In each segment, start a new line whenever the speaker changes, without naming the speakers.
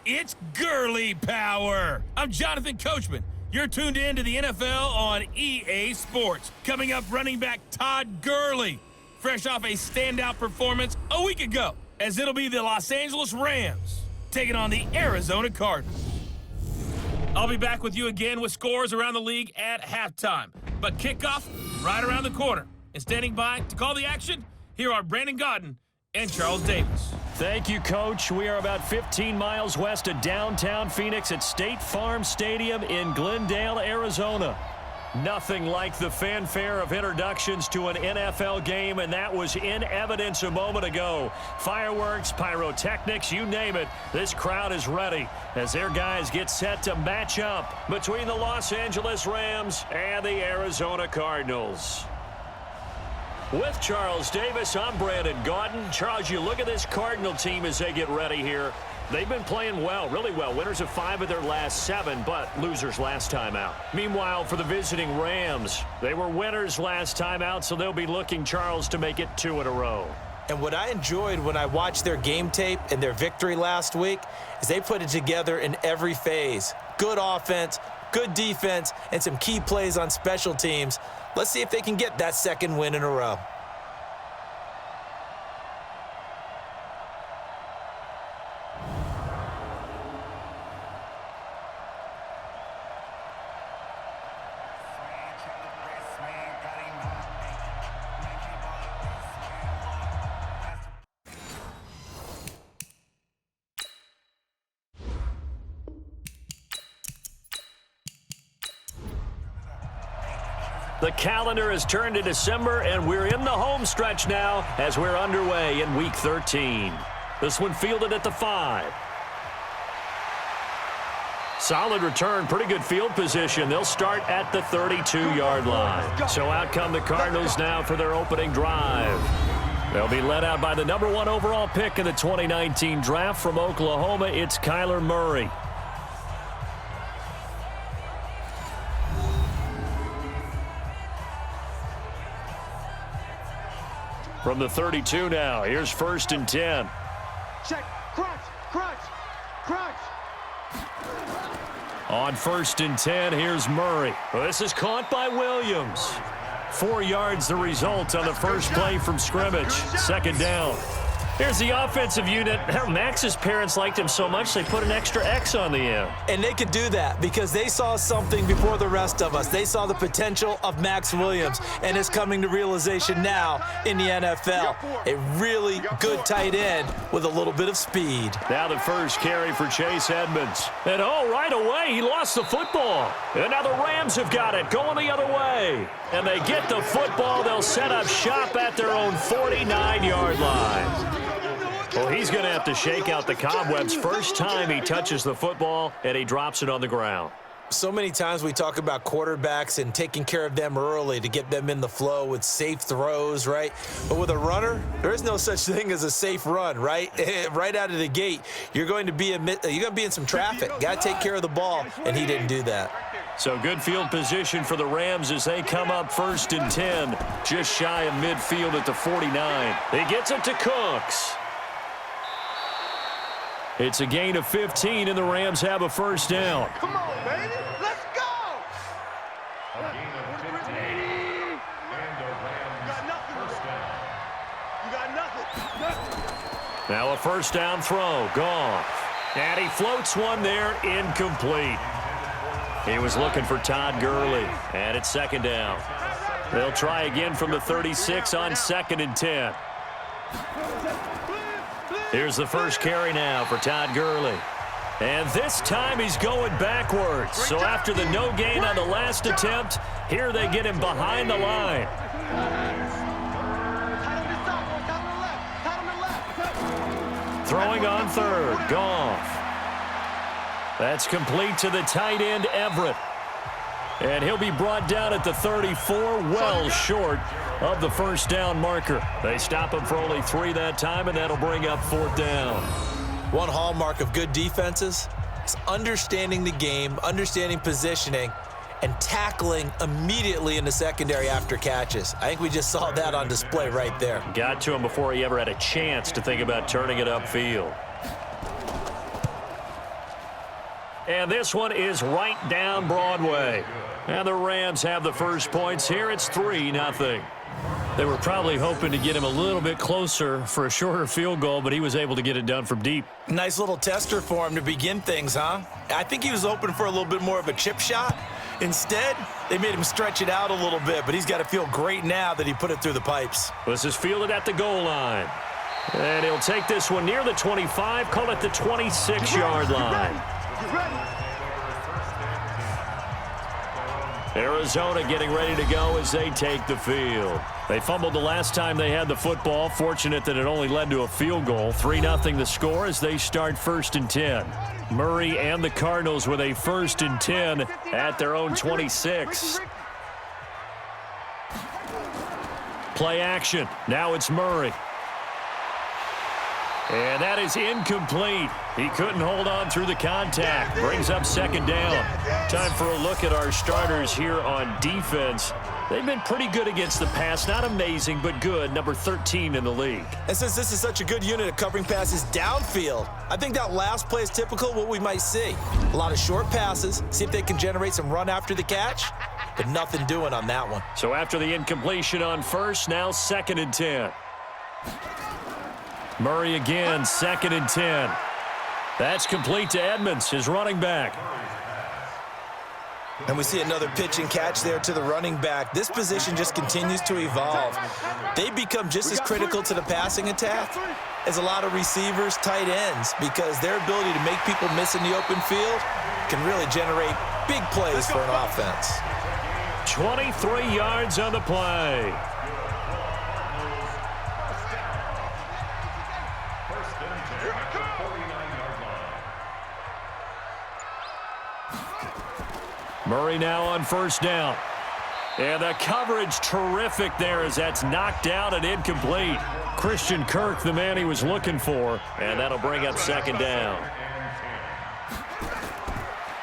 It's Gurley Power. I'm Jonathan Coachman. You're tuned in to the NFL on EA Sports. Coming up, running back Todd Gurley, fresh off a standout performance a week ago, as it'll be the Los Angeles Rams taking on the Arizona Cardinals. I'll be back with you again with scores around the league at halftime. But kickoff right around the corner. And standing by to call the action, here are Brandon Godden and Charles Davis.
Thank you, Coach. We are about 15 miles west of downtown Phoenix at State Farm Stadium in Glendale, Arizona. Nothing like the fanfare of introductions to an NFL game, and that was in evidence a moment ago. Fireworks, pyrotechnics, you name it. This crowd is ready as their guys get set to match up between the Los Angeles Rams and the Arizona Cardinals. With Charles Davis, I'm Brandon Godden. Charles, you look at this Cardinal team as they get ready here. They've been playing well, really well. Winners of 5 of their last 7, but losers last time out. Meanwhile, for the visiting Rams, they were winners last time out, so they'll be looking, Charles, to make it 2 in a row.
And what I enjoyed when I watched their game tape and their victory last week is they put it together in every phase. Good offense, good defense, and some key plays on special teams. Let's see if they can get that 2nd win in a row.
The calendar has turned to December, and we're in the home stretch now as we're underway in Week 13. This one fielded at the 5. Solid return, pretty good field position. They'll start at the 32-yard line. So out come the Cardinals now for their opening drive. They'll be led out by the number 1 overall pick in the 2019 draft from Oklahoma. It's Kyler Murray. From the 32 now, here's 1st and 10.
Check, crunch.
On 1st and 10, here's Murray. Well, this is caught by Williams. 4 yards the result on the first play from scrimmage. 2nd down. Here's the offensive unit. Max's parents liked him so much they put an extra X on the end.
And they could do that because they saw something before the rest of us. They saw the potential of Max Williams, and it's coming to realization now in the NFL. A really good tight end with a little bit of speed.
Now the first carry for Chase Edmonds. And right away, he lost the football. And now the Rams have got it, going the other way. And they get the football. They'll set up shop at their own 49-yard line. Well, he's going to have to shake out the cobwebs first time he touches the football, and he drops it on the ground.
So many times we talk about quarterbacks and taking care of them early to get them in the flow with safe throws, right? But with a runner, there is no such thing as a safe run, right? Right out of the gate, you're going to be in some traffic. Got to take care of the ball, and he didn't do that.
So good field position for the Rams as they come up 1st and 10, just shy of midfield at the 49. He gets it to Cooks. It's a gain of 15, and the Rams have a 1st down.
Come on, baby. Let's go.
A gain of 15, and the Rams first down.
You got nothing.
Now a 1st down throw. Goff. And he floats one there, incomplete. He was looking for Todd Gurley, and it's 2nd down. They'll try again from the 36 on 2nd and 10. Here's the first carry now for Todd Gurley. And this time he's going backwards. So after the no gain on the last attempt, here they get him behind the line. Throwing on 3rd, Goff. That's complete to the tight end, Everett. And he'll be brought down at the 34, well short of the 1st down marker. They stop him for only 3 that time, and that'll bring up 4th down.
One hallmark of good defenses is understanding the game, understanding positioning, and tackling immediately in the secondary after catches. I think we just saw that on display right there.
Got to him before he ever had a chance to think about turning it upfield. And this one is right down Broadway. And the Rams have the first points here. It's 3-0. They were probably hoping to get him a little bit closer for a shorter field goal, but he was able to get it done from deep.
Nice little tester for him to begin things, huh? I think he was hoping for a little bit more of a chip shot. Instead, they made him stretch it out a little bit, but he's got to feel great now that he put it through the pipes.
This is fielded at the goal line. And he'll take this one near the 25, call it the 26-yard line. Arizona getting ready to go as they take the field. They fumbled the last time they had the football. Fortunate that it only led to a field goal. 3-0 the score as they start 1st and 10. Murray and the Cardinals with a 1st and 10 at their own 26. Play action. Now it's Murray. And that is incomplete. He couldn't hold on through the contact. Brings up 2nd down. Time for a look at our starters here on defense. They've been pretty good against the pass. Not amazing, but good. Number 13 in the league.
And since this is such a good unit of covering passes downfield, I think that last play is typical of what we might see. A lot of short passes. See if they can generate some run after the catch. But nothing doing on that one.
So after the incompletion on first, now 2nd and 10. Murray again, 2nd and 10. That's complete to Edmonds, his running back.
And we see another pitch and catch there to the running back. This position just continues to evolve. They become just as critical to the passing attack as a lot of receivers, tight ends, because their ability to make people miss in the open field can really generate big plays for an offense.
23 yards on the play. Murray now on 1st down. And the coverage terrific there as that's knocked out and incomplete. Christian Kirk, the man he was looking for, and that'll bring up 2nd down.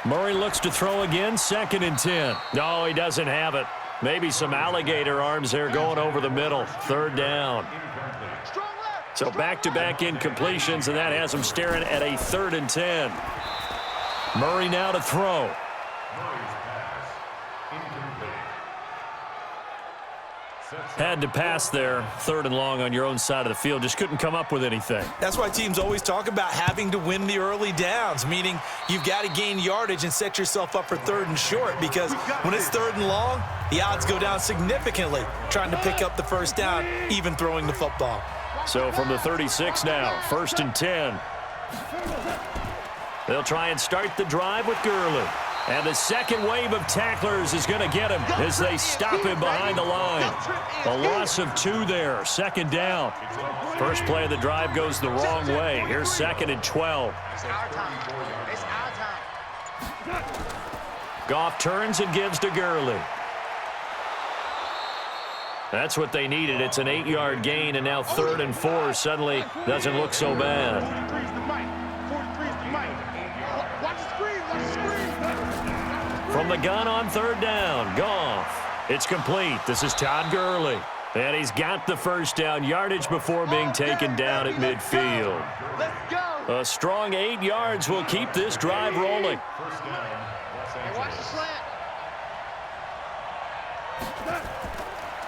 Murray looks to throw again, 2nd and 10. No, he doesn't have it. Maybe some alligator arms there going over the middle. 3rd down. So back-to-back incompletions, and that has him staring at a 3rd and 10. Murray now to throw. Had to pass there, 3rd and long on your own side of the field. Just couldn't come up with anything.
That's why teams always talk about having to win the early downs, meaning you've got to gain yardage and set yourself up for 3rd and short, because when it's 3rd and long, the odds go down significantly trying to pick up the 1st down, even throwing the football.
So from the 36 now, 1st and 10. They'll try and start the drive with Gurley. And the second wave of tacklers is going to get him as they stop him behind the line. A loss of 2 there, 2nd down. First play of the drive goes the wrong way. Here's 2nd and 12. Goff turns and gives to Gurley. That's what they needed. It's an 8-yard gain, and now 3rd and 4 suddenly doesn't look so bad. From the gun on 3rd down, Goff. It's complete. This is Todd Gurley. And he's got the 1st down, yardage before being taken down at midfield. A strong 8 yards will keep this drive rolling.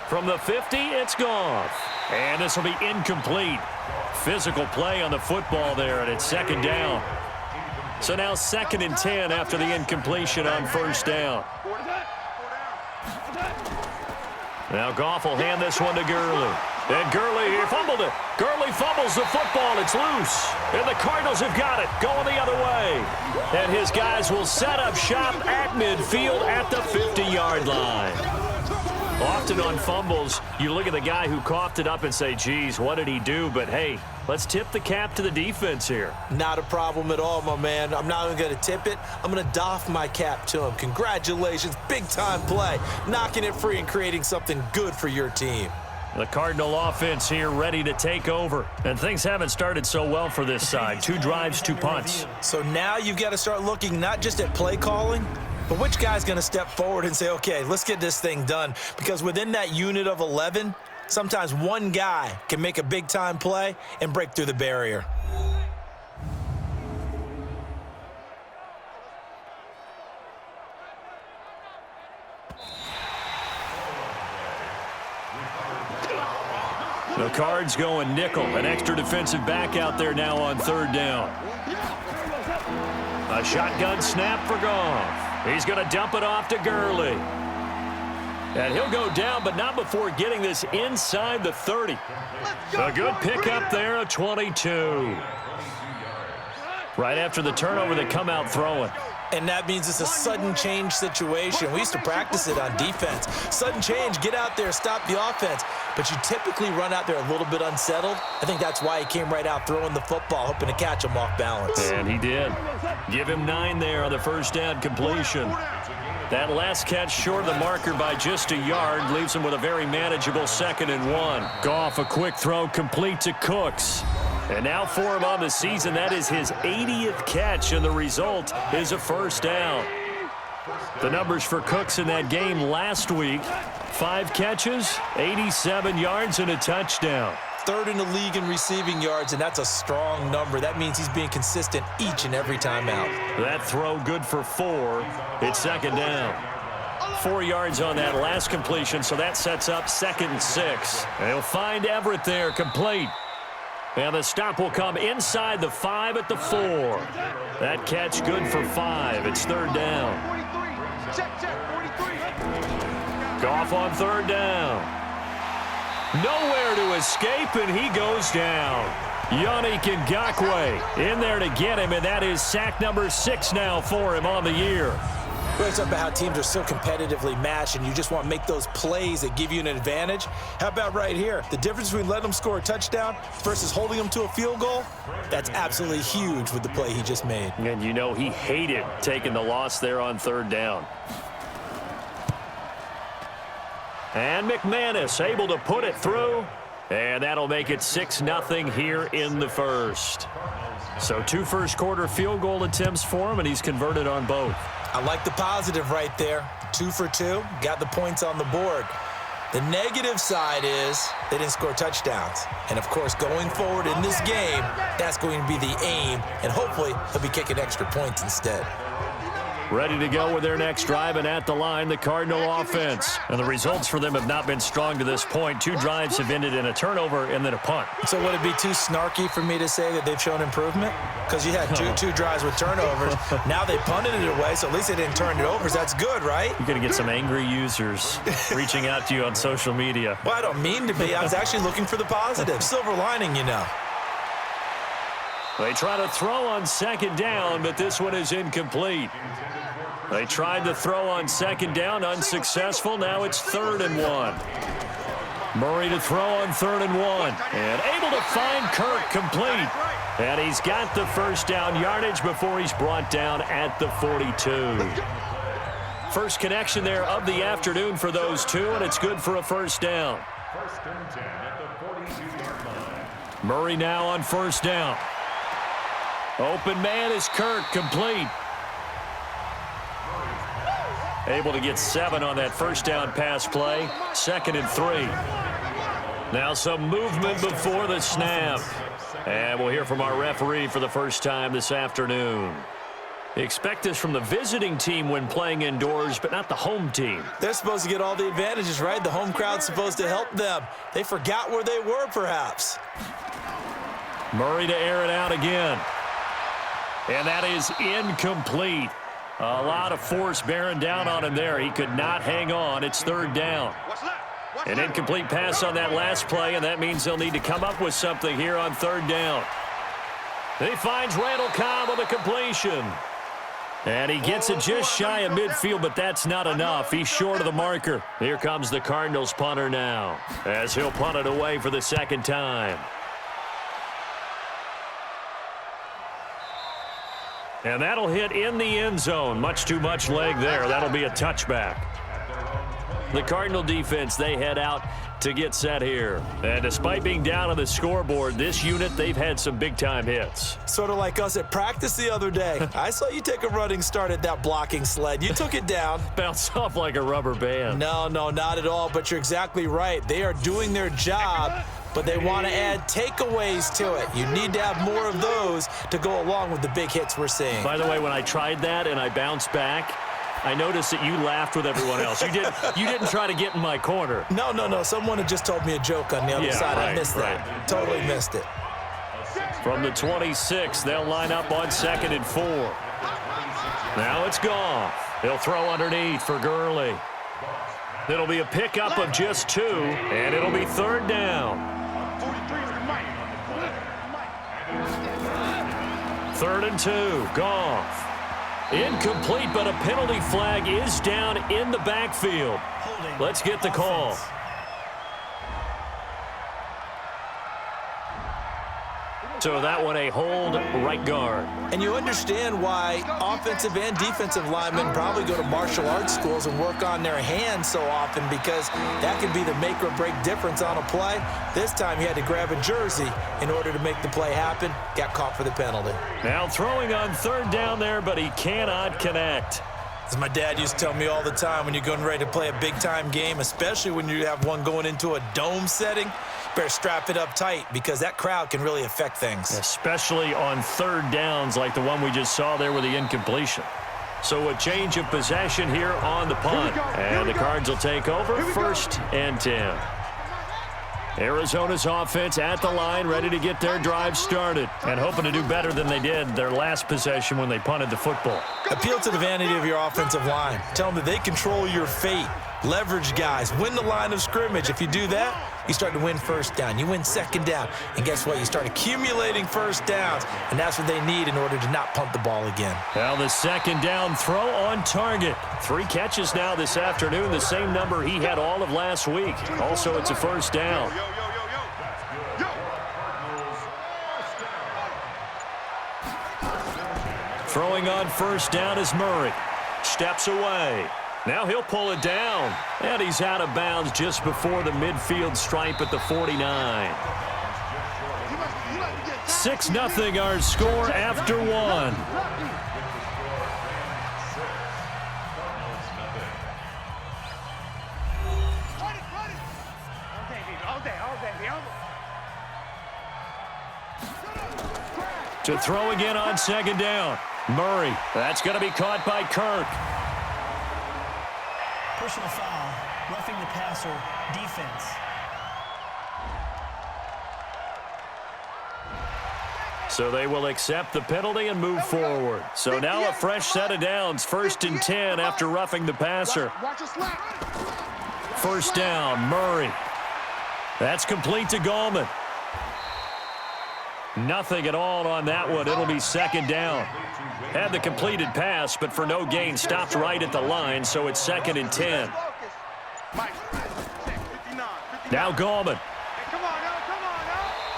From the 50, it's Goff. And this will be incomplete. Physical play on the football there, and it's 2nd down. So now 2nd and 10 after the incompletion on 1st down. Now Goff will hand this one to Gurley. And Gurley, he fumbled it. Gurley fumbles the football. It's loose. And the Cardinals have got it, going the other way. And his guys will set up shop at midfield at the 50-yard line. Often on fumbles, you look at the guy who coughed it up and say, geez, what did he do? But, hey, let's tip the cap to the defense here.
Not a problem at all, my man. I'm not even going to tip it. I'm going to doff my cap to him. Congratulations. Big-time play. Knocking it free and creating something good for your team.
The Cardinal offense here ready to take over. And things haven't started so well for this side. 2 drives, 2 punts.
So now you've got to start looking not just at play calling, but which guy's going to step forward and say, okay, let's get this thing done? Because within that unit of 11, sometimes one guy can make a big-time play and break through the barrier.
The Cards going nickel. An extra defensive back out there now on third down. A shotgun snap for Goff. He's going to dump it off to Gurley. And he'll go down, but not before getting this inside the 30. A good pickup there, a 22. Right after the turnover, they come out throwing.
And that means it's a sudden change situation. We used to practice it on defense. Sudden change, get out there, stop the offense. But you typically run out there a little bit unsettled. I think that's why he came right out throwing the football, hoping to catch him off balance.
And he did. Give him 9 there on the first down completion. That last catch short of the marker by just a yard leaves him with a very manageable 2nd and 1. Goff, a quick throw complete to Cooks. And now for him on the season, that is his 80th catch, and the result is a first down. The numbers for Cooks in that game last week: 5 catches, 87 yards, and a touchdown.
3rd in the league in receiving yards, and that's a strong number. That means he's being consistent each and every time out.
That throw good for 4. It's 2nd down. 4 yards on that last completion, so that sets up 2nd and 6. And he'll find Everett there, complete. And the stop will come inside the 5 at the 4. That catch good for 5. It's 3rd down. Goff on 3rd down. Nowhere to escape, and he goes down. Yannick Ngakoue in there to get him, and that is sack number 6 now for him on the year.
We're talking about how teams are so competitively matched, and you just want to make those plays that give you an advantage. How about right here? The difference between letting them score a touchdown versus holding them to a field goal, that's absolutely huge with the play he just made.
And you know he hated taking the loss there on 3rd down. And McManus able to put it through, and that'll make it 6-0 here in the first. So 2 first-quarter field goal attempts for him, and he's converted on both.
I like the positive right there. 2 for 2, got the points on the board. The negative side is they didn't score touchdowns. And, of course, going forward in this game, that's going to be the aim, and hopefully he'll be kicking extra points instead.
Ready to go with their next drive, and at the line, the Cardinal offense. And the results for them have not been strong to this point. 2 drives have ended in a turnover and then a punt.
So would it be too snarky for me to say that they've shown improvement? Because you had two drives with turnovers. Now they punted it away, so at least they didn't turn it over. So that's good, right?
You're going to get some angry users reaching out to you on social media.
Well, I don't mean to be. I was actually looking for the positive. Silver lining, you know.
They try to throw on 2nd down, but this one is incomplete. They tried to throw on 2nd down, unsuccessful. Now it's 3rd and 1. Murray to throw on 3rd and 1. And able to find Kirk, complete. And he's got the first down yardage before he's brought down at the 42. First connection there of the afternoon for those 2, and it's good for a first down.
1st and 10 at the 42-yard line.
Murray now on 1st down. Open man is Kirk, complete. Able to get 7 on that first down pass play. 2nd and 3. Now some movement before the snap. And we'll hear from our referee for the first time this afternoon. Expect this from the visiting team when playing indoors, but not the home team.
They're supposed to get all the advantages, right? The home crowd's supposed to help them. They forgot where they were, perhaps.
Murray to air it out again. And that is incomplete. A lot of force bearing down on him there. He could not hang on. It's 3rd down. An incomplete pass on that last play, and that means they'll need to come up with something here on 3rd down. He finds Randall Cobb on the completion. And he gets it just shy of midfield, but that's not enough. He's short of the marker. Here comes the Cardinals punter now, as he'll punt it away for the 2nd time. And that'll hit in the end zone. Much too much leg there. That'll be a touchback. The Cardinal defense, they head out to get set here. And despite being down on the scoreboard, this unit, they've had some big-time hits.
Sort of like us at practice the other day. I saw you take a running start at that blocking sled. You took it down.
Bounced off like a rubber band.
No, not at all, but you're exactly right. They are doing their job, but they want to add takeaways to it. You need to have more of those to go along with the big hits we're seeing.
By the way, when I tried that and I bounced back, I noticed that you laughed with everyone else. You didn't try to get in my corner.
No. Someone had just told me a joke on the other side.
Right,
I missed that. Totally missed it.
From the 26, they'll line up on 2nd and 4. Now it's Goff. He'll throw underneath for Gurley. It'll be a pickup of just 2, and it'll be 3rd down. 3rd and 2, Goff. Incomplete, but a penalty flag is down in the backfield. Let's get the call. So that one a hold, right guard.
And you understand why offensive and defensive linemen probably go to martial arts schools and work on their hands so often, because that can be the make or break difference on a play. This time he had to grab a jersey in order to make the play happen. Got caught for the penalty.
Now throwing on 3rd down there, but he cannot connect.
As my dad used to tell me all the time, when you're getting ready to play a big-time game, especially when you have one going into a dome setting, better strap it up tight, because that crowd can really affect things.
Especially on 3rd downs like the one we just saw there with the incompletion. So a change of possession here on the punt. And the Cards will take over, 1st and 10. Arizona's offense at the line, ready to get their drive started, and hoping to do better than they did their last possession when they punted the football.
Appeal to the vanity of your offensive line. Tell them that they control your fate. Leverage guys. Win the line of scrimmage. If you do that, you start to win 1st down. You win 2nd down. And guess what? You start accumulating 1st downs, and that's what they need in order to not punt the ball again.
Now the 2nd down throw on target. 3 catches now this afternoon, the same number he had all of last week. Also, it's a 1st down. Throwing on 1st down is Murray. Steps away. Now he'll pull it down. And he's out of bounds just before the midfield stripe at the 49. 6-0 our score after 1. To throw again on 2nd down. Murray. That's going to be caught by Kirk.
Personal foul, roughing the passer, defense.
So they will accept the penalty and move forward. So now a fresh set of downs, 1st and 10 after roughing the passer. 1st down, Murray. That's complete to Gallman. Nothing at all on that one. It'll be 2nd down. Had the completed pass, but for no gain, stopped right at the line, so it's 2nd and 10. Now Gallman.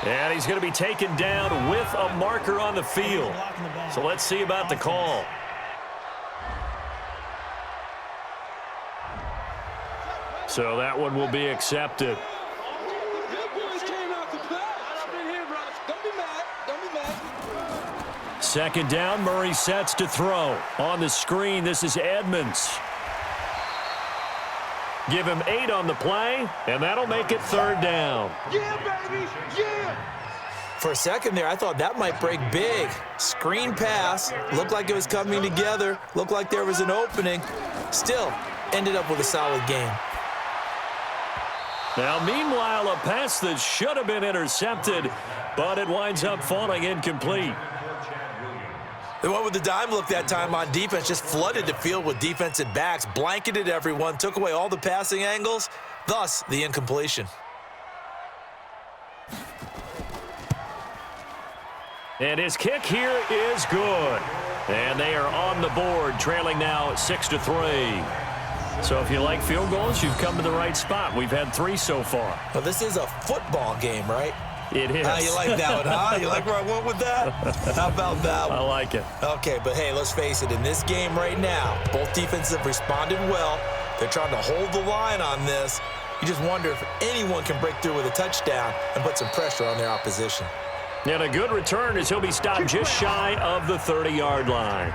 And he's going to be taken down with a marker on the field. So let's see about the call. So that one will be accepted. 2nd down, Murray sets to throw. On the screen, this is Edmonds. Give him 8 on the play, and that'll make it 3rd down.
Yeah, baby, yeah!
For a second there, I thought that might break big. Screen pass, looked like it was coming together, looked like there was an opening. Still, ended up with a solid game.
Now, meanwhile, a pass that should have been intercepted, but it winds up falling incomplete.
They went with the dime look that time on defense, just flooded the field with defensive backs, blanketed everyone, took away all the passing angles, thus the incompletion.
And his kick here is good. And they are on the board, trailing now 6-3. So if you like field goals, you've come to the right spot. We've had 3 so far.
Well, this is a football game, right?
It is.
You like that one, huh? You like where I went with that? How about that one?
I like it.
Okay, but hey, let's face it. In this game right now, both defenses have responded well. They're trying to hold the line on this. You just wonder if anyone can break through with a touchdown and put some pressure on their opposition.
And a good return as he'll be stopped just shy of the 30-yard line.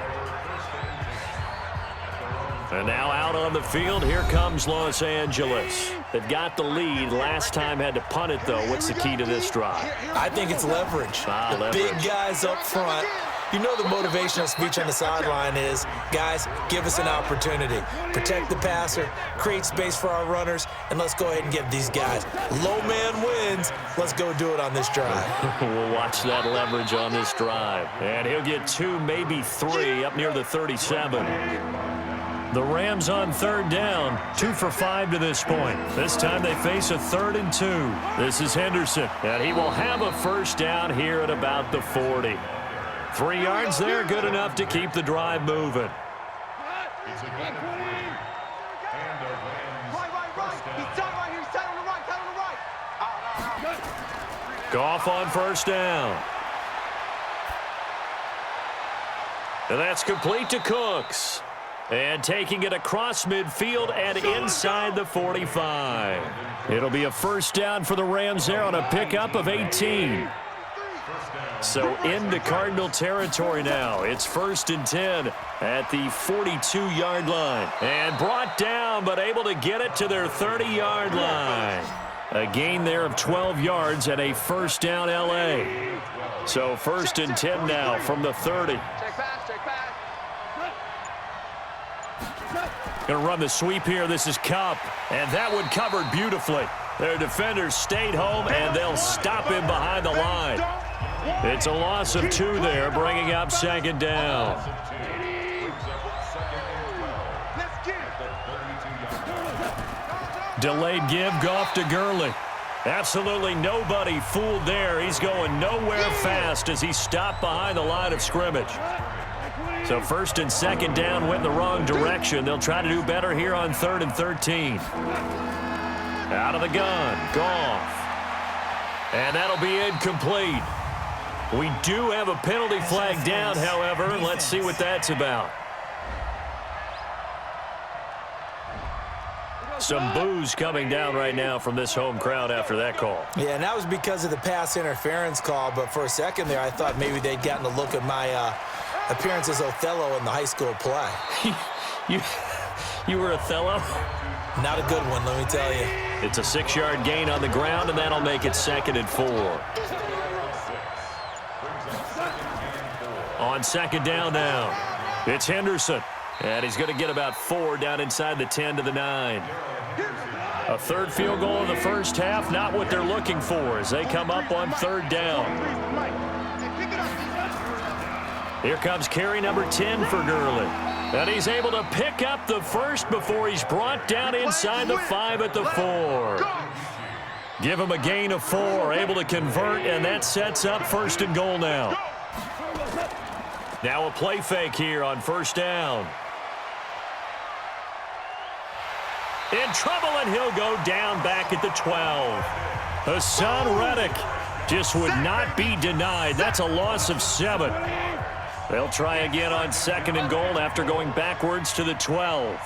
And now out on the field, here comes Los Angeles. They've got the lead. Last time had to punt it, though. What's the key to this drive?
I think it's leverage. The
leverage.
big guys up front, You know the motivational speech on the sideline is, guys, give us an opportunity. Protect the passer, create space for our runners, and let's go ahead and give these guys. Low man wins. Let's go do it on this drive.
We'll watch that leverage on this drive. And he'll get 2, maybe 3 up near the 37. The Rams on 3rd down, 2 for 5 to this point. This time they face a 3rd and 2. This is Henderson, and he will have a first down here at about the 40. 3 yards there, good enough to keep the drive moving.
It's a gain of 3. And the Rams first down.
He's tight right here. He's tight on the right. Tight on the right.
Goff on first down. And that's complete to Cooks. And taking it across midfield and inside the 45. It'll be a first down for the Rams there on a pickup of 18. So into Cardinal territory now. It's 1st and 10 at the 42-yard line. And brought down, but able to get it to their 30-yard line. A gain there of 12 yards and a first down L.A. So 1st and 10 now from the 30. Going to run the sweep here. This is Kupp. And that one covered beautifully. Their defenders stayed home, and they'll stop him behind the line. It's a loss of 2 there, bringing up 2nd down. Delayed give, Goff to Gurley. Absolutely nobody fooled there. He's going nowhere fast as he stopped behind the line of scrimmage. So 1st and 2nd down went in the wrong direction. They'll try to do better here on 3rd and 13. Out of the gun, Goff. And that'll be incomplete. We do have a penalty flag down, however. Let's see what that's about. Some boos coming down right now from this home crowd after that call.
Yeah, and that was because of the pass interference call, but for a second there, I thought maybe they'd gotten a look at my appearance as Othello in the high school play.
You were Othello?
Not a good one, let me tell you.
It's a 6-yard gain on the ground, and that'll make it 2nd and 4. On 2nd down now, it's Henderson. And he's going to get about 4 down inside the 10 to the 9. A 3rd field goal in the first half, not what they're looking for as they come up on 3rd down. Here comes carry number 10 for Gurley. And he's able to pick up the first before he's brought down inside the 5 at the 4. Give him a gain of 4, able to convert, and that sets up 1st and goal now. Now a play fake here on 1st down. In trouble, and he'll go down back at the 12. Hassan Reddick just would not be denied. That's a loss of 7. They'll try again on 2nd and goal after going backwards to the 12.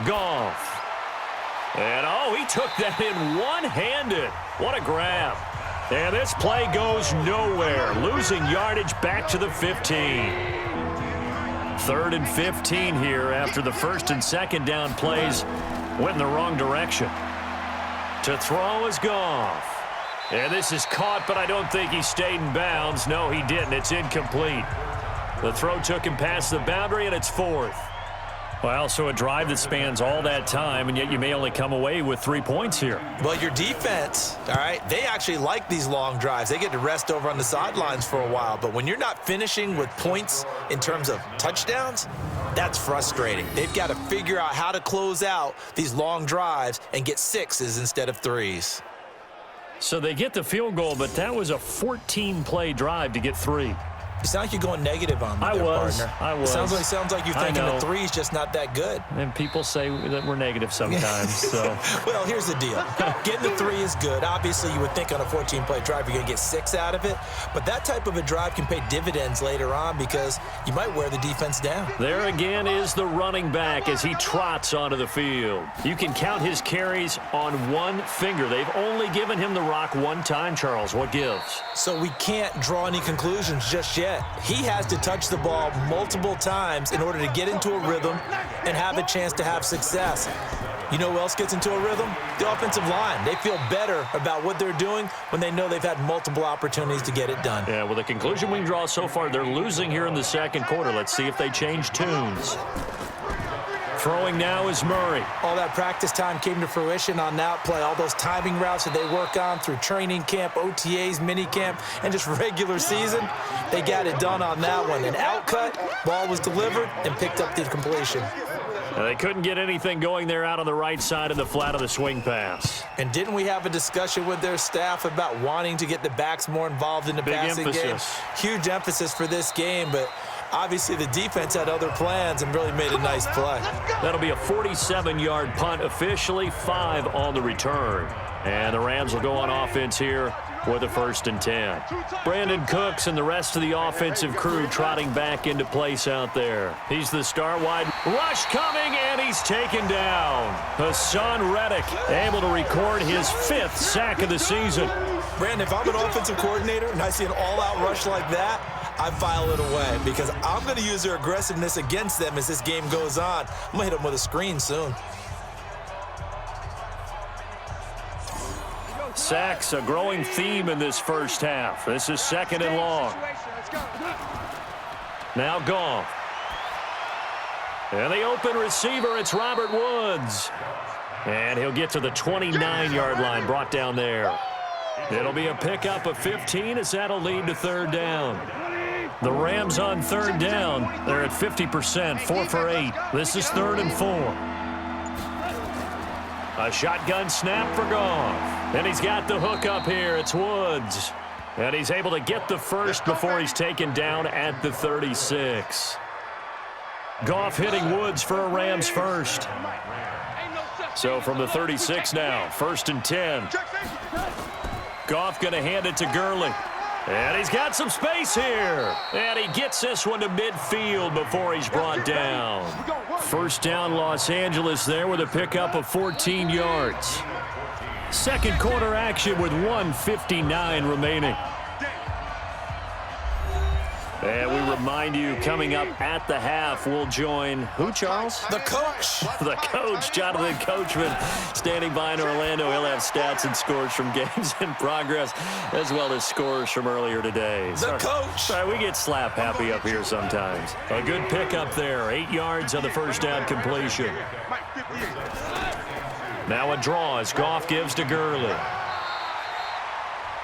Goff. And, oh, he took that in one-handed. What a grab. And this play goes nowhere. Losing yardage back to the 15. 3rd and 15 here after the 1st and 2nd down plays went in the wrong direction. To throw is Goff. And this is caught, but I don't think he stayed in bounds. No, he didn't. It's incomplete. The throw took him past the boundary, and it's 4th. Well, so a drive that spans all that time, and yet you may only come away with 3 points here.
Well, your defense, all right, they actually like these long drives. They get to rest over on the sidelines for a while. But when you're not finishing with points in terms of touchdowns, that's frustrating. They've got to figure out how to close out these long drives and get 6s instead of 3s.
So they get the field goal, but that was a 14-play drive to get 3.
You sound like you're going negative on me, partner.
I was.
Sounds like you're thinking the 3's just not that good.
And people say that we're negative sometimes. So.
Well, here's the deal. Getting the 3 is good. Obviously, you would think on a 14-play drive you're going to get 6 out of it. But that type of a drive can pay dividends later on because you might wear the defense down.
There again is the running back as he trots onto the field. You can count his carries on one finger. They've only given him the rock one time, Charles. What gives?
So we can't draw any conclusions just yet. He has to touch the ball multiple times in order to get into a rhythm and have a chance to have success. You know who else gets into a rhythm? The offensive line. They feel better about what they're doing when they know they've had multiple opportunities to get it done.
Yeah, well, the conclusion we can draw so far, they're losing here in the second quarter. Let's see if they change tunes. Throwing now is Murray.
All that practice time came to fruition on that play. All those timing routes that they work on through training camp, OTAs, mini camp, and just regular season, they got it done on that one. An outcut, ball was delivered, and picked up the completion.
Now, they couldn't get anything going there out on the right side of the flat of the swing pass.
And didn't we have a discussion with their staff about wanting to get the backs more involved in the passing game? Huge emphasis for this game, but obviously the defense had other plans and really made a nice play.
That'll be a 47-yard punt, officially 5 on the return. And the Rams will go on offense here with a 1st and 10. Brandon Cooks and the rest of the offensive crew trotting back into place out there. He's the star wide. Rush coming, and he's taken down. Hassan Reddick able to record his 5th sack of the season.
Brandon, if I'm an offensive coordinator and I see an all-out rush like that, I file it away because I'm going to use their aggressiveness against them as this game goes on. I'm going to hit them with a screen soon.
Sacks, a growing theme in this first half. This is 2nd and long. Now Goff. And the open receiver, it's Robert Woods. And he'll get to the 29-yard line, brought down there. It'll be a pickup of 15 as that'll lead to 3rd down. The Rams on 3rd down. They're at 50%, 4 for 8. This is 3rd and 4. A shotgun snap for Goff. And he's got the hook up here. It's Woods. And he's able to get the first before he's taken down at the 36. Goff hitting Woods for a Rams first. So from the 36 now, 1st and 10. Goff going to hand it to Gurley. And he's got some space here. And he gets this one to midfield before he's brought down. 1st down Los Angeles there with a pickup of 14 yards. Second quarter action with 1:59 remaining. And we remind you, coming up at the half, we'll join who, Charles?
The coach.
The coach, Jonathan Coachman, standing by in Orlando. He'll have stats and scores from games in progress, as well as scores from earlier today.
The coach.
Sorry, we get slap happy up here sometimes. A good pickup there, 8 yards on the 1st down completion. Now a draw as Goff gives to Gurley.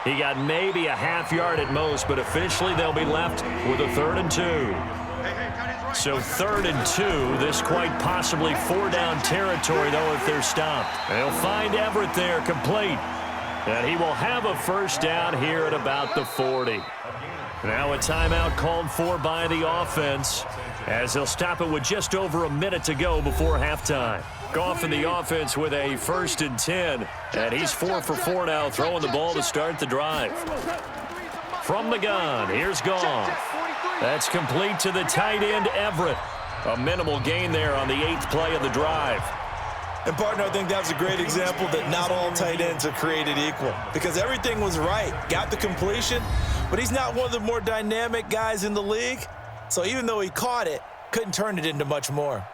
He got maybe a half yard at most, but officially they'll be left with a 3rd and 2. So 3rd and 2, this quite possibly 4-down territory, though, if they're stopped. They'll find Everett there, complete. And he will have a 1st down here at about the 40. Now a timeout called for by the offense, as they'll stop it with just over a minute to go before halftime. Goff in the offense with a 1st and 10, and he's 4 for 4 now, throwing the ball to start the drive. From the gun, here's Goff. That's complete to the tight end, Everett. A minimal gain there on the 8th play of the drive.
And, partner, I think that's a great example that not all tight ends are created equal because everything was right. Got the completion, but he's not one of the more dynamic guys in the league. So even though he caught it, couldn't turn it into much more.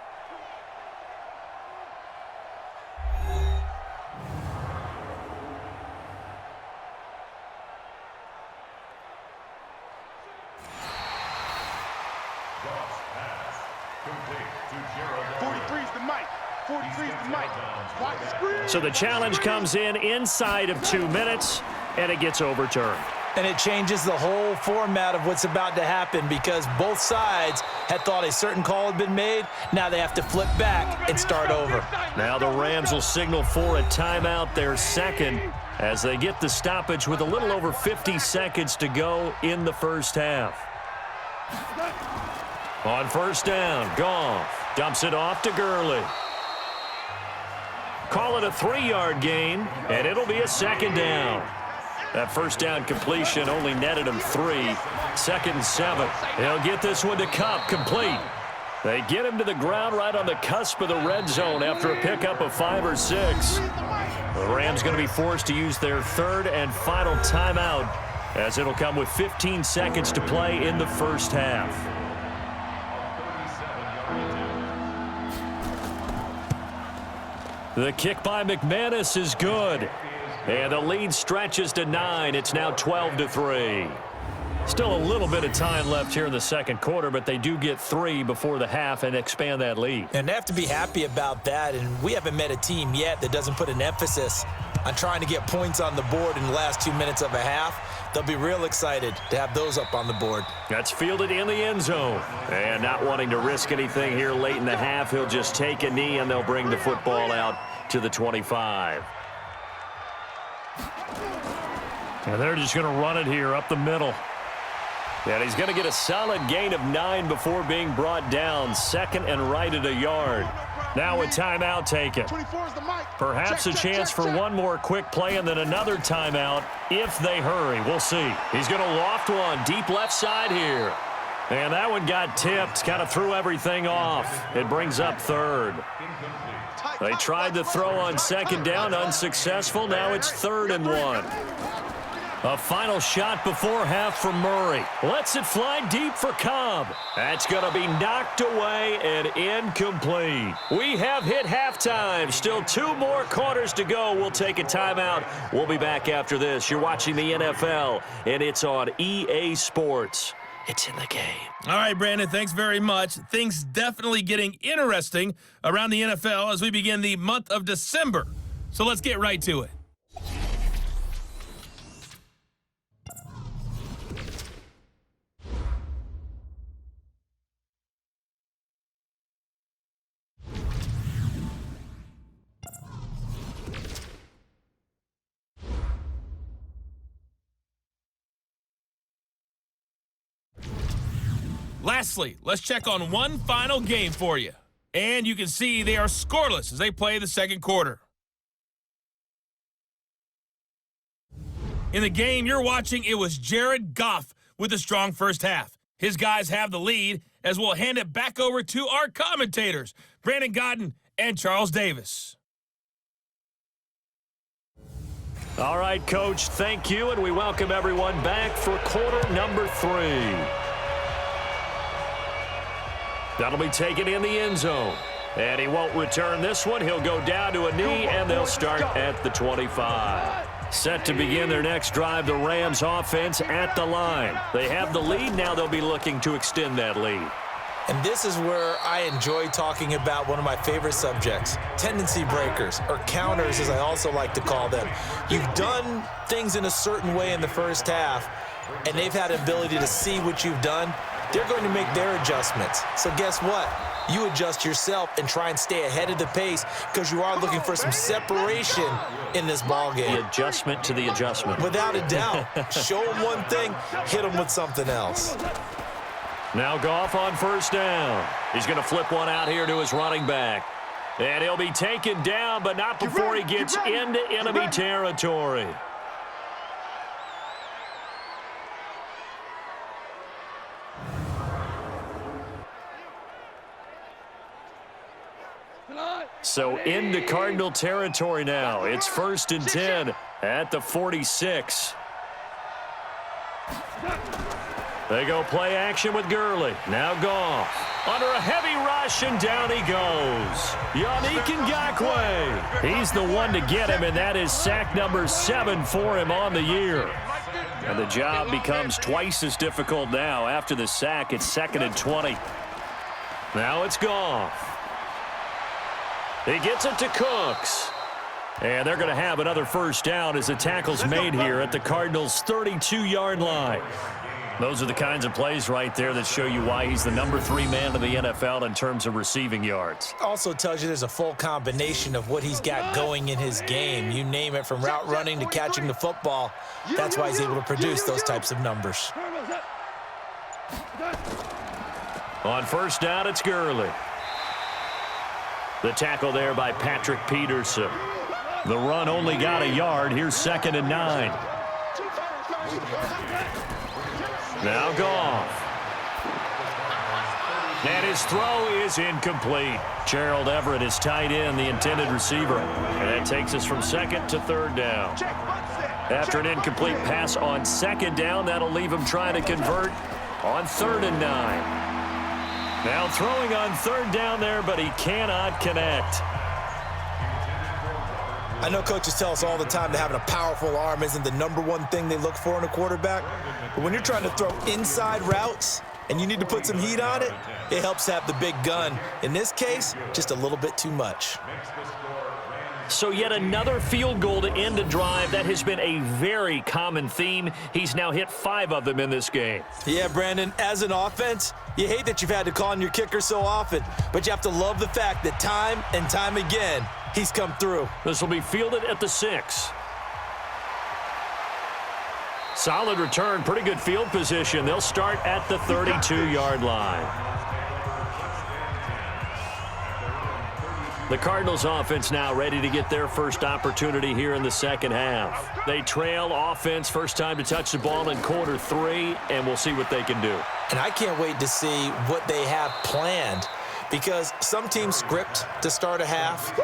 So the challenge comes in inside of 2 minutes, and it gets overturned.
And it changes the whole format of what's about to happen because both sides had thought a certain call had been made. Now they have to flip back and start over.
Now the Rams will signal for a timeout, their 2nd, as they get the stoppage with a little over 50 seconds to go in the first half. On 1st down, Goff dumps it off to Gurley. Call it a 3-yard gain, and it'll be a 2nd down. That 1st down completion only netted him 3. 2nd and 7. He'll get this one to Kupp, complete. They get him to the ground right on the cusp of the red zone after a pickup of 5 or 6. The Rams going to be forced to use their 3rd and final timeout, as it'll come with 15 seconds to play in the first half. The kick by McManus is good. And the lead stretches to 9. It's now 12-3. Still a little bit of time left here in the second quarter, but they do get 3 before the half and expand that lead.
And they have to be happy about that, and we haven't met a team yet that doesn't put an emphasis on trying to get points on the board in the last 2 minutes of a half. They'll be real excited to have those up on the board.
That's fielded in the end zone. And not wanting to risk anything here late in the half, he'll just take a knee, and they'll bring the football out to the 25. And they're just going to run it here up the middle. And he's going to get a solid gain of 9 before being brought down. Second and right at a yard. Now a timeout taken. Perhaps a chance for one more quick play and then another timeout if they hurry. We'll see. He's going to loft one deep left side here. And that one got tipped, kind of threw everything off. It brings up third. They tried to throw on second down, unsuccessful. Now it's 3rd and 1. A final shot before half from Murray. Lets it fly deep for Cobb. That's going to be knocked away and incomplete. We have hit halftime. Still 2 more quarters to go. We'll take a timeout. We'll be back after this. You're watching the NFL, and it's on EA Sports. It's in the game.
All right, Brandon, thanks very much. Things definitely getting interesting around the NFL as we begin the month of December. So let's get right to it. Lastly, let's check on one final game for you. And you can see they are scoreless as they play the second quarter. In the game you're watching, it was Jared Goff with a strong first half. His guys have the lead as we'll hand it back over to our commentators, Brandon Godden and Charles Davis.
All right, Coach, thank you, and we welcome everyone back for quarter number 3. That'll be taken in the end zone. And he won't return this one. He'll go down to a knee, and they'll start at the 25. Set to begin their next drive, the Rams offense at the line. They have the lead. Now they'll be looking to extend that lead.
And this is where I enjoy talking about one of my favorite subjects, tendency breakers, or counters as I also like to call them. You've done things in a certain way in the first half, and they've had the ability to see what you've done. They're going to make their adjustments. So guess what? You adjust yourself and try and stay ahead of the pace because you are looking for some separation in this ballgame.
The adjustment to the adjustment.
Without a doubt. Show them one thing, hit them with something else.
Now Goff on first down. He's going to flip one out here to his running back. And he'll be taken down, but not before he gets into enemy territory. So into Cardinal territory now. It's 1st and 10 at the 46. They go play action with Gurley. Now Goff. Under a heavy rush, and down he goes. Yannick Ngakoue. He's the one to get him, and that is sack number 7 for him on the year. And the job becomes twice as difficult now. After the sack, it's 2nd and 20. Now it's Goff. He gets it to Cooks. And they're going to have another first down as the tackle's made here at the Cardinals' 32-yard line. Those are the kinds of plays right there that show you why he's the number 3 man in the NFL in terms of receiving yards.
Also tells you there's a full combination of what he's got going in his game. You name it, from route running to catching the football. That's why he's able to produce those types of numbers.
On first down, it's Gurley. The tackle there by Patrick Peterson. The run only got a yard. Here's 2nd and 9. Now Goff. And his throw is incomplete. Gerald Everett is tight end, the intended receiver. And that takes us from 2nd to 3rd down. After an incomplete pass on 2nd down, that'll leave him trying to convert on 3rd and 9. Now throwing on 3rd down there, but he cannot connect.
I know coaches tell us all the time that having a powerful arm isn't the #1 thing they look for in a quarterback. But when you're trying to throw inside routes and you need to put some heat on it, it helps have the big gun. In this case, just a little bit too much.
So yet another field goal to end a drive. That has been a very common theme. He's now hit 5 of them in this game.
Yeah, Brandon, as an offense, you hate that you've had to call on your kicker so often, but you have to love the fact that time and time again, he's come through.
This will be fielded at the 6. Solid return, pretty good field position. They'll start at the 32-yard line. The Cardinals offense now ready to get their first opportunity here in the second half. They trail offense, first time to touch the ball in quarter 3, and we'll see what they can do.
And I can't wait to see what they have planned, because some teams script to start a half.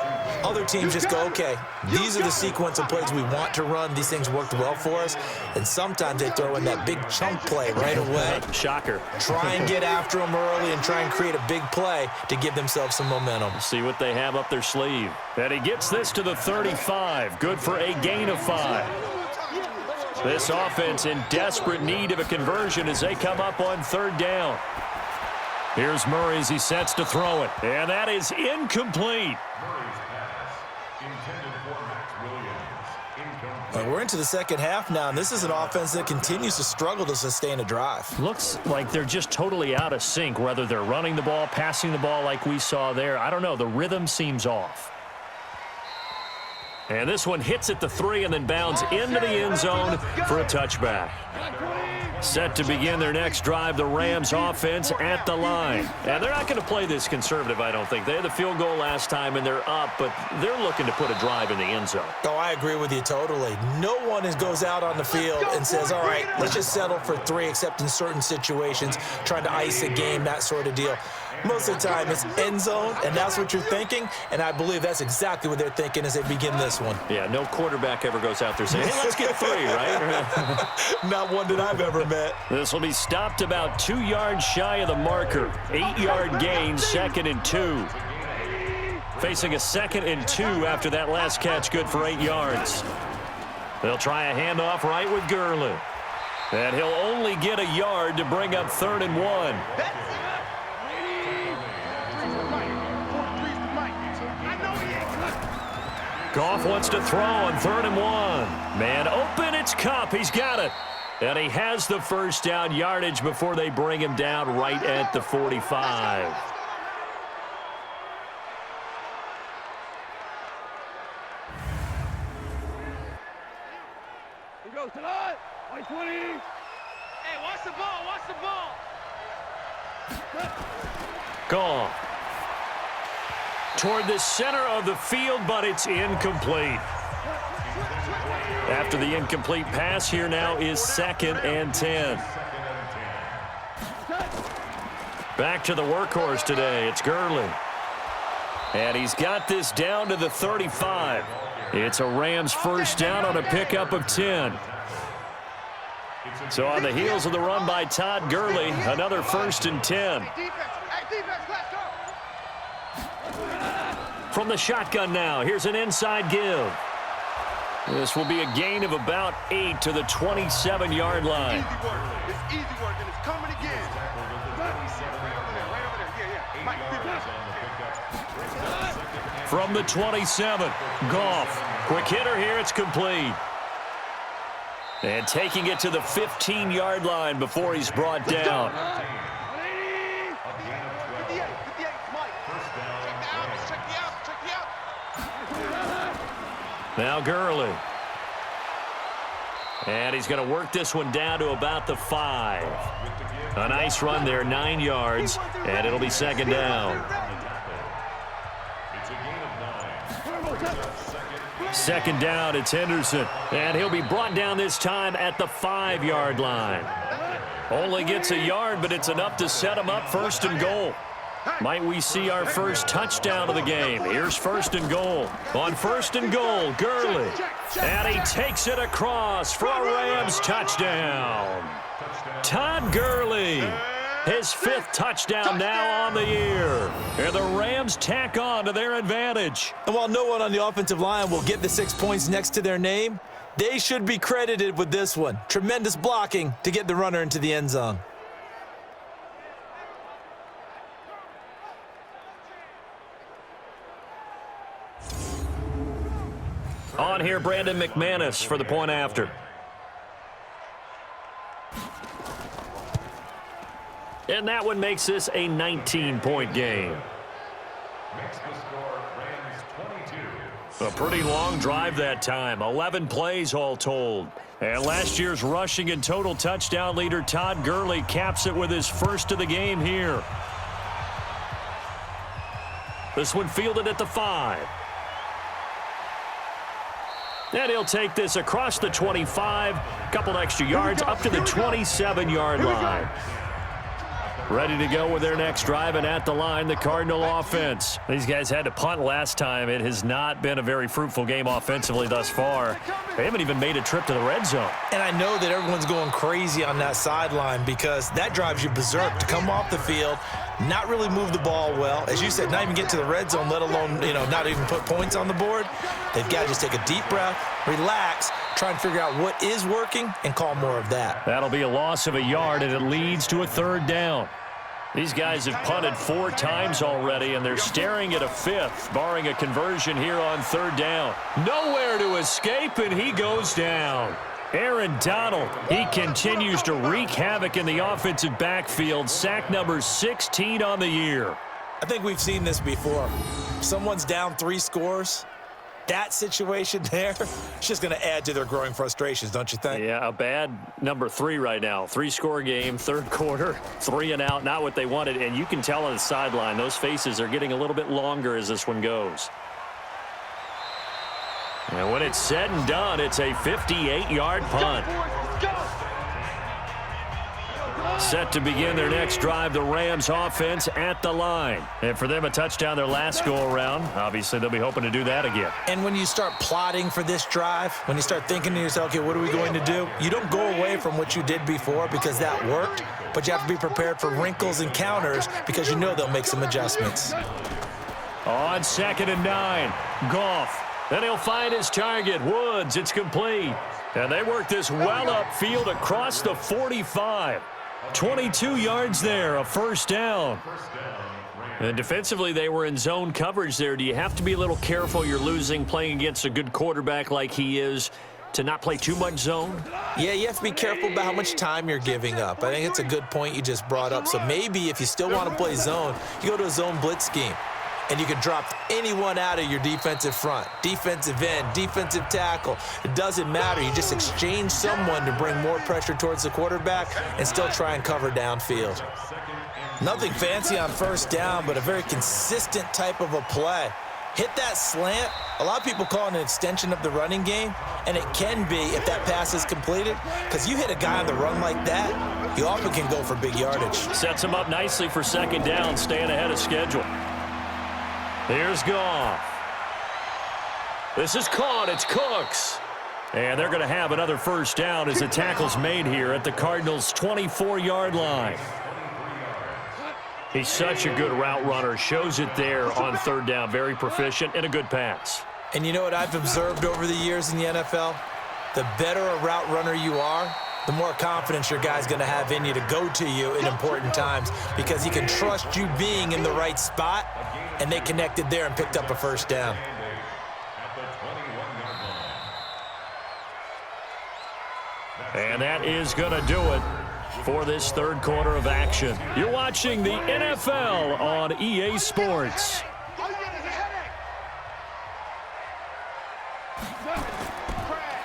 Other teams just go, okay, these are the sequence of plays we want to run. These things worked well for us. And sometimes they throw in that big chunk play right away.
Shocker.
Try and get after them early and try and create a big play to give themselves some momentum.
See what they have up their sleeve. And he gets this to the 35. Good for a gain of 5. This offense in desperate need of a conversion as they come up on 3rd down. Here's Murray as he sets to throw it. And that is incomplete.
We're into the second half now, and this is an offense that continues to struggle to sustain a drive.
Looks like they're just totally out of sync, whether they're running the ball, passing the ball like we saw there. I don't know. The rhythm seems off. And this one hits at the 3 and then bounds into the end zone for a touchback. Set to begin their next drive, the Rams offense at the line. And they're not going to play this conservative, I don't think. They had the field goal last time, and they're up, but they're looking to put a drive in the end zone.
Oh, I agree with you totally. No one goes out on the field and says, all right, let's just settle for 3, except in certain situations, trying to ice a game, that sort of deal. Most of the time, it's end zone, and that's what you're thinking, and I believe that's exactly what they're thinking as they begin this one.
Yeah, no quarterback ever goes out there saying, hey, let's get 3, right?
Not one that I've ever met.
This will be stopped about 2 yards shy of the marker. 8-yard gain, 2nd and 2. Facing a 2nd and 2 after that last catch, good for 8 yards. They'll try a handoff right with Gurley. And he'll only get a yard to bring up 3rd and 1. Goff wants to throw on 3rd and 1. Man open, it's Kupp. He's got it. And he has the first down yardage before they bring him down right at the 45.
Here goes tonight. 20. Hey, watch the ball. Watch the ball.
Goff toward the center of the field, but it's incomplete. After the incomplete pass, here now is 2nd and 10. Back to the workhorse today. It's Gurley. And he's got this down to the 35. It's a Rams first down on a pickup of 10. So on the heels of the run by Todd Gurley, another 1st and 10. From the shotgun now, here's an inside give. This will be a gain of about 8 to the 27-yard line.
Easy work. It's easy work, and it's coming again.
From the 27, Goff. Quick hitter here, it's complete. And taking it to the 15-yard line before he's brought down. Now Gurley. And he's going to work this one down to about the 5. A nice run there, 9 yards, and it'll be 2nd down. 2nd down, it's Henderson. And he'll be brought down this time at the 5-yard line. Only gets a yard, but it's enough to set him up 1st and goal. Might we see our first touchdown of the game? Here's 1st and goal. On 1st and goal, Gurley. And he takes it across for a Rams touchdown. Todd Gurley. His 5th touchdown now on the year. And the Rams tack on to their advantage.
And while no one on the offensive line will get the 6 points next to their name, they should be credited with this one. Tremendous blocking to get the runner into the end zone.
On here, Brandon McManus for the point after. And that one makes this a 19-point game.
Makes the score Rams 22.
A pretty long drive that time. 11 plays all told. And last year's rushing and total touchdown leader Todd Gurley caps it with his first of the game here. This one fielded at the 5. And he'll take this across the 25. Couple extra yards up to the 27-yard line. Ready to go with their next drive, and at the line, the Cardinal offense. These guys had to punt last time. It has not been a very fruitful game offensively thus far. They haven't even made a trip to the red zone.
And I know that everyone's going crazy on that sideline because that drives you berserk to come off the field, not really move the ball well. As you said, not even get to the red zone, let alone, not even put points on the board. They've got to just take a deep breath, relax, try and figure out what is working and call more of that.
That'll be a loss of a yard, and it leads to a 3rd down. These guys have punted 4 times already, and they're staring at a 5th, barring a conversion here on 3rd down. Nowhere to escape, and he goes down. Aaron Donald, he continues to wreak havoc in the offensive backfield. Sack number 16 on the year.
I think we've seen this before. Someone's down 3 scores. That situation there, it's just going to add to their growing frustrations, don't you think?
Yeah, a bad number 3 right now. 3-score game, 3rd quarter, 3 and out, not what they wanted. And you can tell on the sideline, those faces are getting a little bit longer as this one goes. And when it's said and done, it's a 58-yard punt. Set to begin their next drive, the Rams offense at the line. And for them, a touchdown their last go-around. Obviously, they'll be hoping to do that again.
And when you start plotting for this drive, when you start thinking to yourself, okay, what are we going to do? You don't go away from what you did before because that worked, but you have to be prepared for wrinkles and counters because you know they'll make some adjustments.
On 2nd and 9, Goff. Then he'll find his target, Woods. It's complete. And they work this well upfield across the 45. 22 yards there, a 1st down. And defensively, they were in zone coverage there. Do you have to be a little careful? You're losing, playing against a good quarterback like he is, to not play too much zone?
Yeah, you have to be careful about how much time you're giving up. I think it's a good point you just brought up. So maybe if you still want to play zone, you go to a zone blitz scheme. And you can drop anyone out of your defensive front, defensive end, defensive tackle. It doesn't matter. You just exchange someone to bring more pressure towards the quarterback and still try and cover downfield. Nothing fancy on 1st down, but a very consistent type of a play. Hit that slant. A lot of people call it an extension of the running game, and it can be if that pass is completed, because you hit a guy on the run like that, you often can go for big yardage.
Sets him up nicely for 2nd down, staying ahead of schedule. Here's Goff. This is caught. It's Cooks. And they're going to have another 1st down as the tackle's made here at the Cardinals' 24-yard line. He's such a good route runner. Shows it there on 3rd down. Very proficient and a good pass.
And you know what I've observed over the years in the NFL? The better a route runner you are, the more confidence your guy's going to have in you to go to you in important times because he can trust you being in the right spot, and they connected there and picked up a 1st down.
And that is going to do it for this 3rd quarter of action. You're watching the NFL on EA Sports.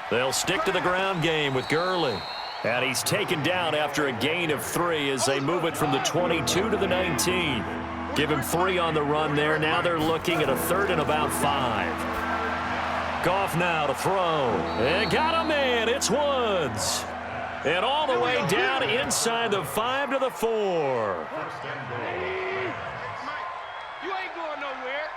They'll stick to the ground game with Gurley. And he's taken down after a gain of 3 as they move it from the 22 to the 19. Give him 3 on the run there. Now they're looking at a 3rd and about 5. Goff now to throw. And got a man. It's Woods. And all the way down inside the 5 to the 4.
You ain't going nowhere.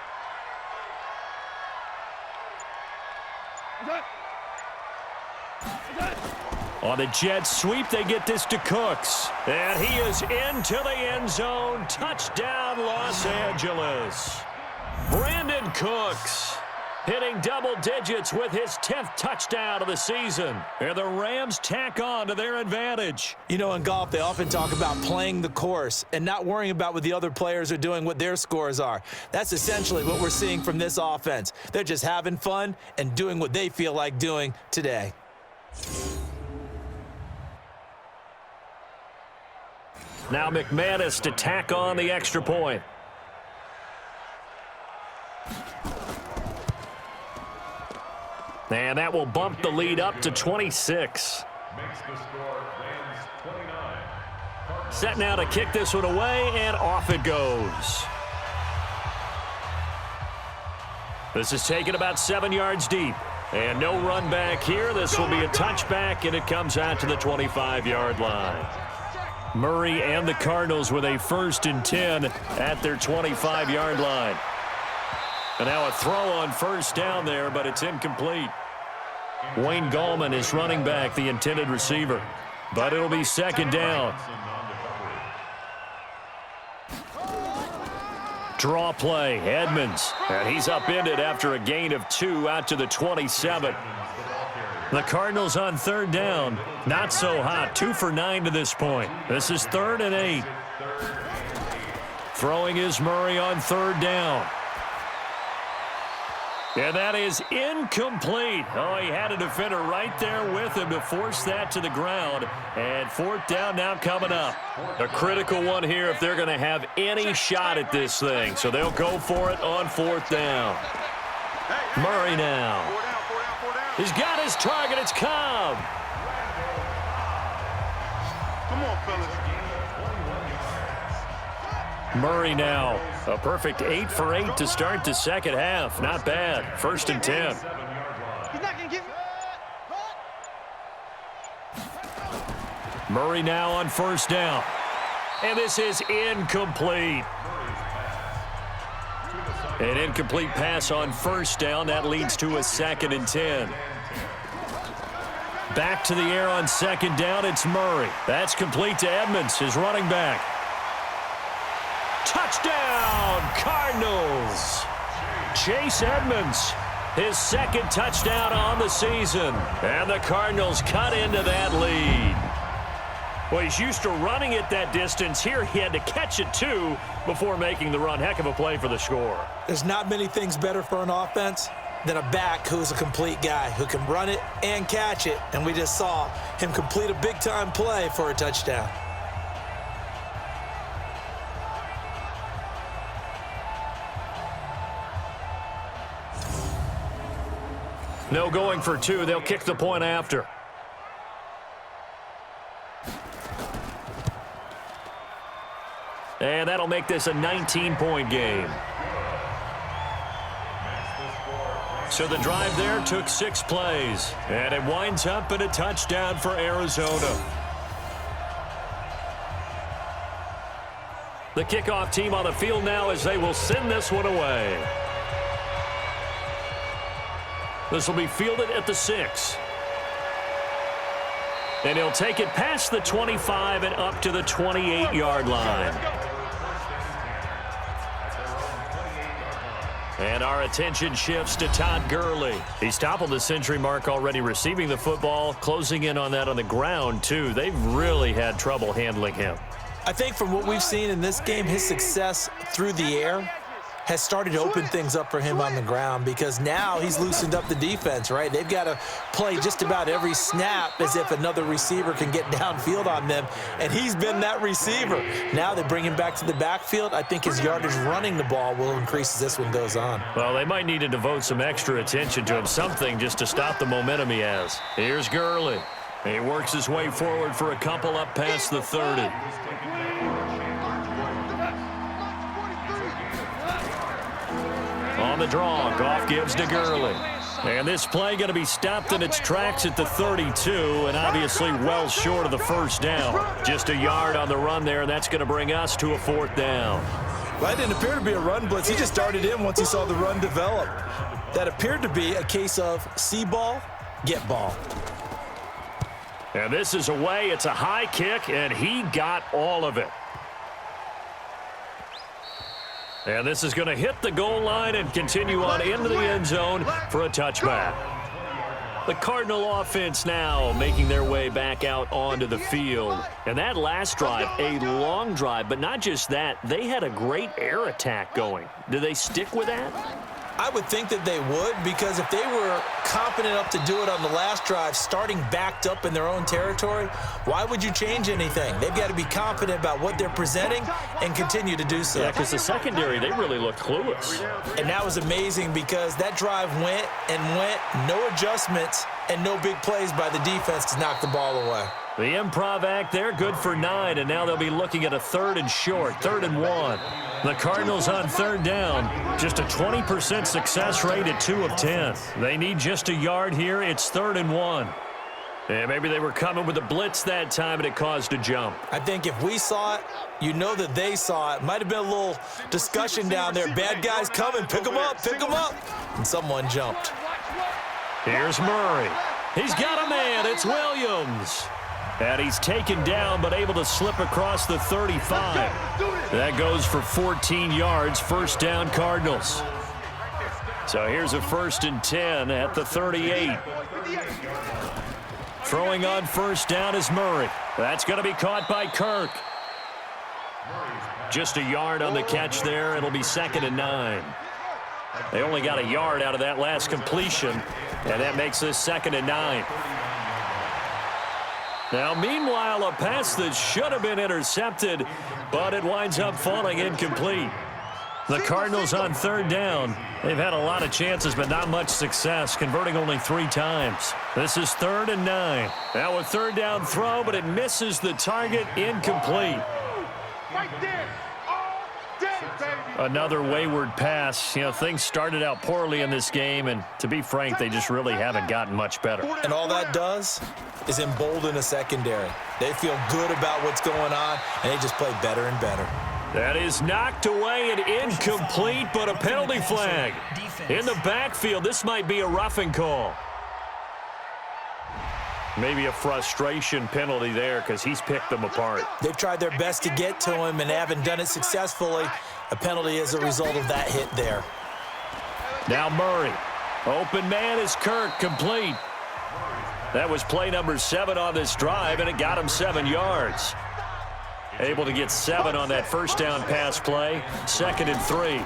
On the jet sweep, they get this to Cooks. And he is into the end zone. Touchdown, Los Angeles. Brandon Cooks hitting double digits with his 10th touchdown of the season. And the Rams tack on to their advantage.
You know, in golf, they often talk about playing the course and not worrying about what the other players are doing, what their scores are. That's essentially what we're seeing from this offense. They're just having fun and doing what they feel like doing today.
Now McManus to tack on the extra point. And that will bump the lead up to 26.
Makes the score Rams 29.
Set now to kick this one away, and off it goes. This is taken about 7 yards deep. And no run back here. This will be a touchback, and it comes out to the 25-yard line. Murray and the Cardinals with a 1st and 10 at their 25-yard line. And now a throw on 1st down there, but it's incomplete. Wayne Gallman is running back, the intended receiver. But it'll be 2nd down. Draw play, Edmonds. And he's upended after a gain of 2 out to the 27. The Cardinals on 3rd down. Not so hot. 2 for 9 to this point. This is 3rd and 8. Throwing is Murray on 3rd down. And that is incomplete. Oh, he had a defender right there with him to force that to the ground. And 4th down now coming up. A critical one here if they're going to have any shot at this thing. So they'll go for it on 4th down. Murray now. He's got his target. It's Cobb.
Come on, fellas.
Murray now. A perfect 8 for 8 to start the 2nd half. Not bad. 1st and 10.
He's not going to give
Murray now on 1st down. And this is incomplete. An incomplete pass on 1st down. That leads to a 2nd and 10. Back to the air on 2nd down. It's Murray. That's complete to Edmonds, his running back. Touchdown, Cardinals. Chase Edmonds, his 2nd touchdown on the season. And the Cardinals cut into that lead. Well, he's used to running it that distance. Here he had to catch it, too, before making the run. Heck of a play for the score.
There's not many things better for an offense than a back who's a complete guy who can run it and catch it. And we just saw him complete a big-time play for a touchdown.
No going for 2. They'll kick the point after. And that'll make this a 19-point game. So the drive there took 6 plays. And it winds up in a touchdown for Arizona. The kickoff team on the field now as they will send this one away. This will be fielded at the 6. And he'll take it past the 25 and up to the 28-yard line. And our attention shifts to Todd Gurley. He's toppled the century mark already receiving the football, closing in on that on the ground, too. They've really had trouble handling him.
I think from what we've seen in this game, his success through the air has started to open things up for him on the ground because now he's loosened up the defense, right? They've got to play just about every snap as if another receiver can get downfield on them, and he's been that receiver. Now they bring him back to the backfield. I think his yardage running the ball will increase as this one goes on.
Well, they might need to devote some extra attention to him, something just to stop the momentum he has. Here's Gurley. He works his way forward for a couple up past the 30. On the draw, Goff gives to Gurley. And this play going to be stopped in its tracks at the 32, and obviously well short of the 1st down. Just a yard on the run there, and that's going to bring us to a 4th down.
Well, it didn't appear to be a run blitz. He just started in once he saw the run develop. That appeared to be a case of see ball, get ball.
And this is away. It's a high kick, and he got all of it. And this is going to hit the goal line and continue on into the end zone for a touchback. The Cardinal offense now making their way back out onto the field. And that last drive, a long drive, but not just that, they had a great air attack going. Do they stick with that?
I would think that they would, because if they were confident enough to do it on the last drive, starting backed up in their own territory, why would you change anything? They've got to be confident about what they're presenting and continue to do so.
Yeah, because the secondary, they really looked clueless.
And that was amazing because that drive went and went, no adjustments and no big plays by the defense to knock the ball away.
The improv act there, good for 9, and now they'll be looking at a 3rd and short, 3rd and 1. The Cardinals on 3rd down, just a 20% success rate at 2 of 10. They need just a yard here. It's 3rd and 1. And maybe they were coming with a blitz that time, and it caused a jump.
I think if we saw it, you know that they saw it. Might have been a little discussion down there. Bad guys coming, pick them up, pick them up. And someone jumped.
Here's Murray. He's got a man. It's Williams. And he's taken down, but able to slip across the 35. That goes for 14 yards, 1st down Cardinals. So here's a 1st and 10 at the 38. Throwing on 1st down is Murray. That's going to be caught by Kirk. Just a yard on the catch there. It'll be 2nd and 9. They only got a yard out of that last completion, and that makes this 2nd and 9. Now, meanwhile, a pass that should have been intercepted, but it winds up falling incomplete. The Cardinals on 3rd down. They've had a lot of chances, but not much success, converting only 3 times. This is 3rd and 9. Now a 3rd down throw, but it misses the target, incomplete.
Right there. All day, baby.
Another wayward pass. You know, things started out poorly in this game, and to be frank, they just really haven't gotten much better.
And all that does is embolden a secondary. They feel good about what's going on, and they just play better and better.
That is knocked away and incomplete, but a penalty flag. In the backfield, this might be a roughing call. Maybe a frustration penalty there because he's picked them apart.
They've tried their best to get to him and haven't done it successfully. A penalty as a result of that hit there.
Now Murray. Open man is Kirk, complete. That was play number 7 on this drive, and it got him 7 yards. Able to get 7 on that 1st down pass play. 2nd and 3.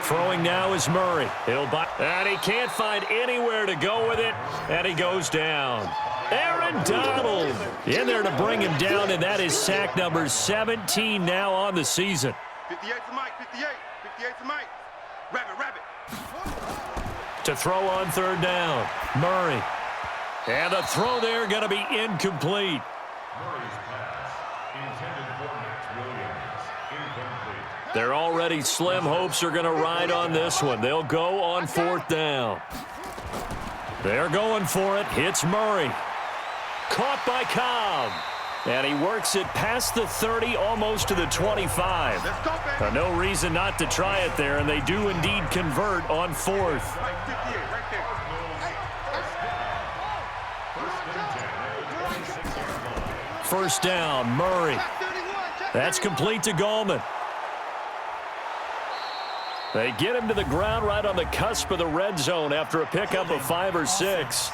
Throwing now is Murray. And he can't find anywhere to go with it, and he goes down. Aaron Donald in there to bring him down, and that is sack number 17 now on the season.
58 to Mike, 58. 58 to Mike. Rabbit.
To throw on 3rd down, Murray. And the throw there going to be incomplete.
Murray's pass intended for Matt Williams. Incomplete.
Their already slim hopes are going to ride on this one. They'll go on 4th down. They're going for it. Hits Murray. Caught by Cobb. And he works it past the 30, almost to the 25. No reason not to try it there, and they do indeed convert on 4th. First down, Murray. That's complete to Gallman. They get him to the ground right on the cusp of the red zone after a pickup of 5 or 6.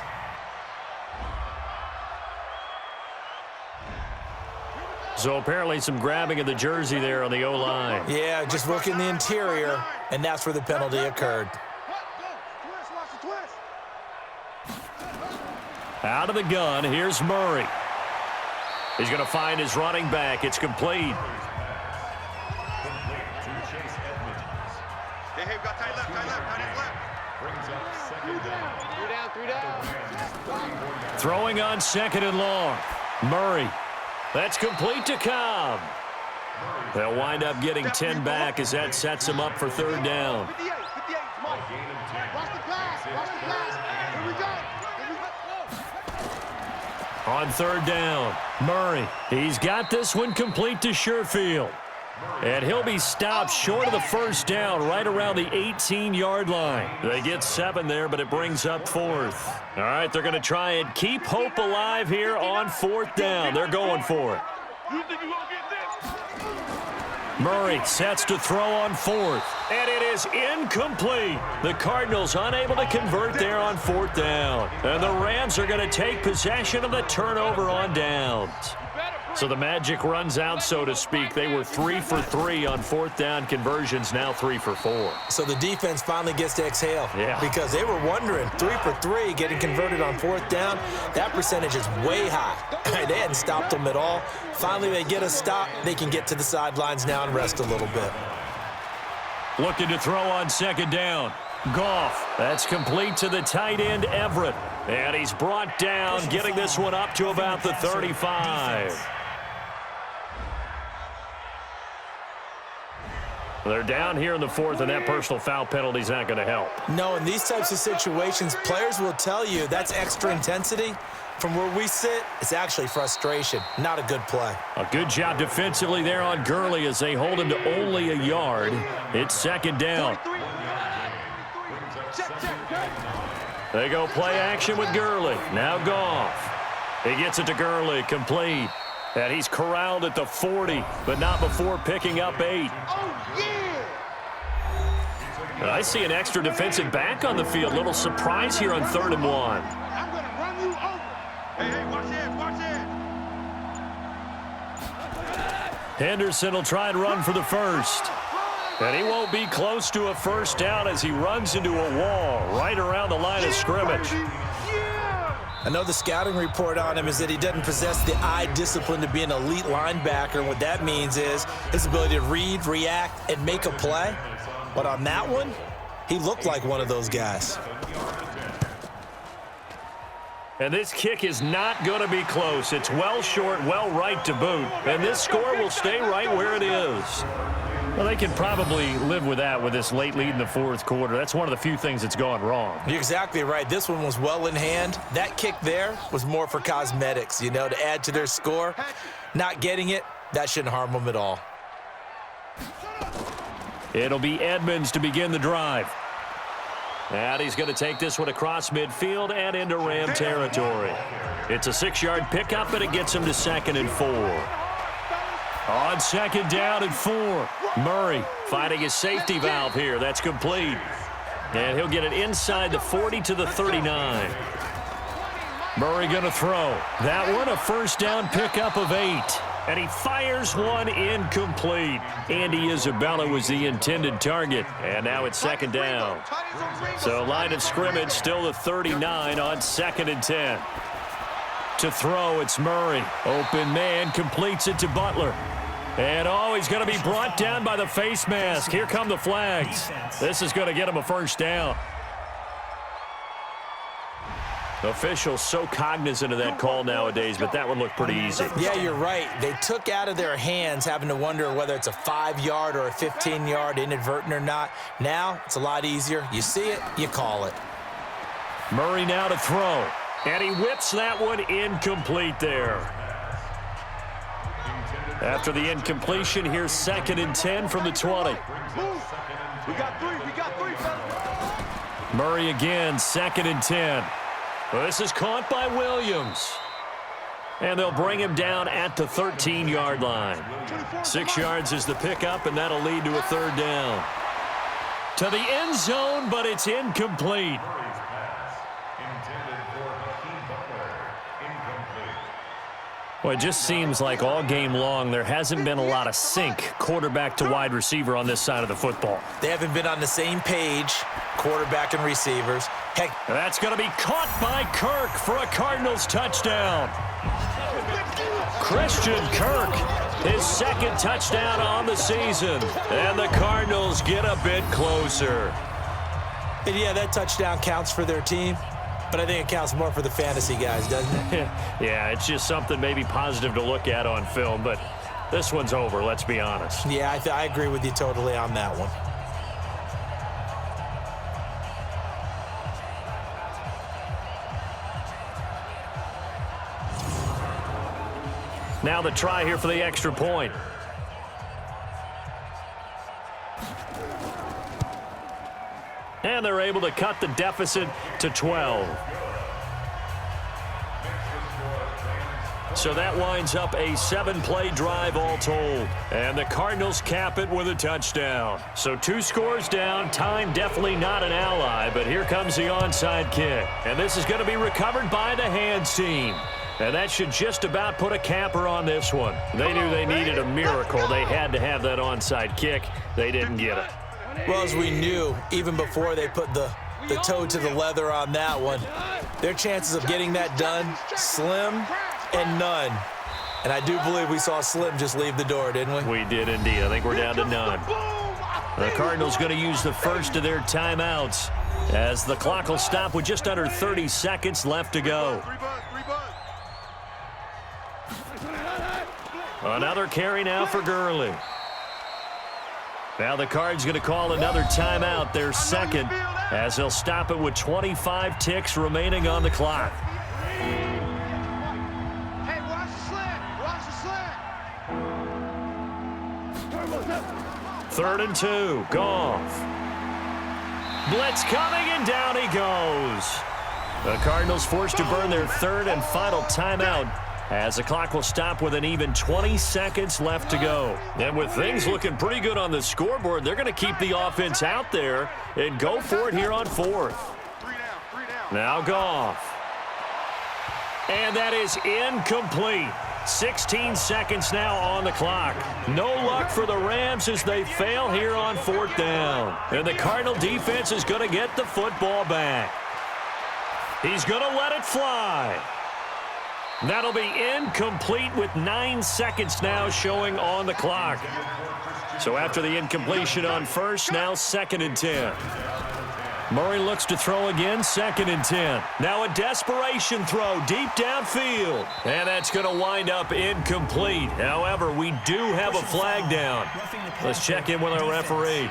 So apparently some grabbing of the jersey there on the O-line.
Yeah, just working the interior, and that's where the penalty occurred.
Out of the gun, here's Murray. He's going to find his running back. It's complete.
Hey, got tight left.
Brings up 2nd down.
3 down.
Throwing on 2nd and long. Murray. That's complete to Cobb. They'll wind up getting 10 back as that sets them up for 3rd down.
58, Mike. Watch the pass. Here we go.
On 3rd down, Murray. He's got this one complete to Sherfield. And he'll be stopped short of the first down right around the 18-yard line. They get 7 there, but it brings up 4th. All right, they're going to try and keep hope alive here on 4th down. They're going for it.
You think you're going to get this?
Murray sets to throw on 4th, and it is incomplete. The Cardinals unable to convert there on 4th down. And the Rams are going to take possession of the turnover on downs. So the magic runs out, so to speak. They were 3 for 3 on 4th down conversions, now 3 for 4.
So the defense finally gets to exhale.
Yeah.
Because they were wondering, 3 for 3 getting converted on 4th down. That percentage is way high. They hadn't stopped them at all. Finally, they get a stop. They can get to the sidelines now and rest a little bit.
Looking to throw on 2nd down. Goff. That's complete to the tight end, Everett. And he's brought down, getting this one up to about the 35. They're down here in the 4th, and that personal foul penalty is not going to help.
No, in these types of situations, players will tell you that's extra intensity. From where we sit, it's actually frustration. Not a good play.
A good job defensively there on Gurley as they hold him to only a yard. It's 2nd down. They go play action with Gurley. Now Goff. He gets it to Gurley, complete. And he's corralled at the 40, but not before picking up 8. And I see an extra defensive back on the field. Little surprise here on 3rd and 1.
I'm going to run you over. Hey, watch it, watch it.
Henderson will try and run for the first. And he won't be close to a first down as he runs into a wall right around the line of scrimmage.
Another scouting report on him is that he doesn't possess the eye discipline to be an elite linebacker. And what that means is his ability to read, react, and make a play. But on that one, he looked like one of those guys.
And this kick is not going to be close. It's well short, well right to boot. And this score will stay right where it is. Well, they can probably live with that with this late lead in the 4th quarter. That's one of the few things that's gone wrong.
You're exactly right. This one was well in hand. That kick there was more for cosmetics, to add to their score. Not getting it, that shouldn't harm them at all.
It'll be Edmonds to begin the drive. And he's going to take this one across midfield and into Ram territory. It's a 6-yard pickup, and it gets him to 2nd and 4. On 2nd down and 4. Murray finding his safety valve here. That's complete. And he'll get it inside the 40 to the 39. Murray going to throw. That one a first down pickup of 8. And he fires one incomplete. Andy Isabella was the intended target. And now it's 2nd down. So line of scrimmage still the 39 on 2nd and 10. To throw, it's Murray. Open man completes it to Butler. And he's going to be brought down by the face mask. Here come the flags. This is going to get him a first down. Officials so cognizant of that call nowadays, but that one looked pretty easy.
Yeah, you're right. They took out of their hands having to wonder whether it's a 5-yard or a 15-yard inadvertent or not. Now, it's a lot easier. You see it, you call it.
Murray now to throw. And he whips that one incomplete there. After the incompletion, here's 2nd and 10 from the 20.
We got three,
Murray again, 2nd and 10. Well, this is caught by Williams. And they'll bring him down at the 13-yard line. 6 yards is the pickup, and that'll lead to a 3rd down. To the end zone, but it's incomplete. Well, it just seems like all game long there hasn't been a lot of sync quarterback to wide receiver on this side of the football.
They haven't been on the same page, quarterback and receivers. Heck,
that's going to be caught by Kirk for a Cardinals touchdown. Christian Kirk, his 2nd touchdown on the season. And the Cardinals get a bit closer.
And yeah, that touchdown counts for their team. But I think it counts more for the fantasy guys, doesn't it?
Yeah, it's just something maybe positive to look at on film, but this one's over, let's be honest.
Yeah, I agree with you totally on that one.
Now the try here for the extra point. And they're able to cut the deficit to 12. So that winds up a 7-play drive all told. And the Cardinals cap it with a touchdown. So 2 scores down. Time definitely not an ally, but here comes the onside kick. And this is going to be recovered by the hands team. And that should just about put a capper on this one. They knew they needed a miracle. They had to have that onside kick. They didn't get it.
Well, as we knew, even before they put the toe to the leather on that one, their chances of getting that done, slim and none. And I do believe we saw Slim just leave the door, didn't we?
We did indeed. I think we're down to none. The Cardinals going to use the first of their timeouts as the clock will stop with just under 30 seconds left to go. Another carry now for Gurley. Now the Cards going to call another timeout, their second, as they'll stop it with 25 ticks remaining on the clock.
Hey, watch the slant. Watch the slant.
3rd and 2. Goff. Blitz coming, and down he goes. The Cardinals forced to burn their 3rd and final timeout as the clock will stop with an even 20 seconds left to go. And with things looking pretty good on the scoreboard, they're going to keep the offense out there and go for it here on 4th. Now Goff. And that is incomplete. 16 seconds now on the clock. No luck for the Rams as they fail here on 4th down. And the Cardinal defense is going to get the football back. He's going to let it fly. That'll be incomplete with 9 seconds now showing on the clock. So after the incompletion on 1st, now 2nd and 10. Murray looks to throw again, 2nd and 10. Now a desperation throw deep downfield. And that's going to wind up incomplete. However, we do have a flag down. Let's check in with our referee.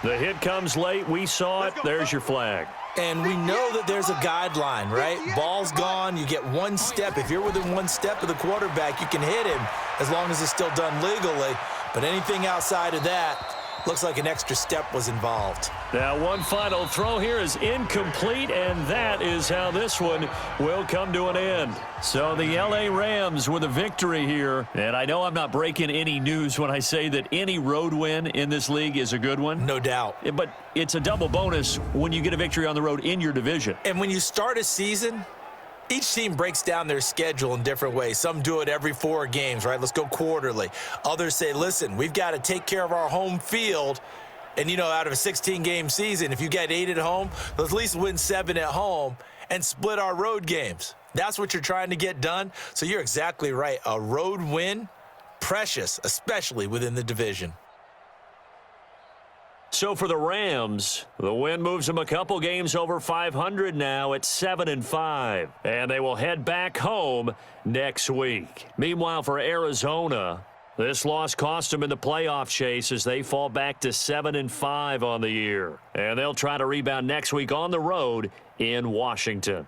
The hit comes late. We saw it. There's your flag.
And we know that there's a guideline, right? Ball's gone. You get 1 step. If you're within 1 step of the quarterback, you can hit him as long as it's still done legally. But anything outside of that, looks like an extra step was involved.
Now one final throw here is incomplete, and that is how this one will come to an end. So the LA Rams with a victory here. And I know I'm not breaking any news when I say that any road win in this league is a good one.
No doubt.
But it's a double bonus when you get a victory on the road in your division.
And when you start a season, each team breaks down their schedule in different ways. Some do it every 4 games, right? Let's go quarterly. Others say, listen, we've got to take care of our home field. And, you know, out of a 16-game season, if you get 8 at home, let's at least win 7 at home and split our road games. That's what you're trying to get done. So you're exactly right. A road win, precious, especially within the division.
So for the Rams, the win moves them a couple games over 500 now at 7-5. And they will head back home next week. Meanwhile, for Arizona, this loss cost them in the playoff chase as they fall back to 7-5 on the year. And they'll try to rebound next week on the road in Washington.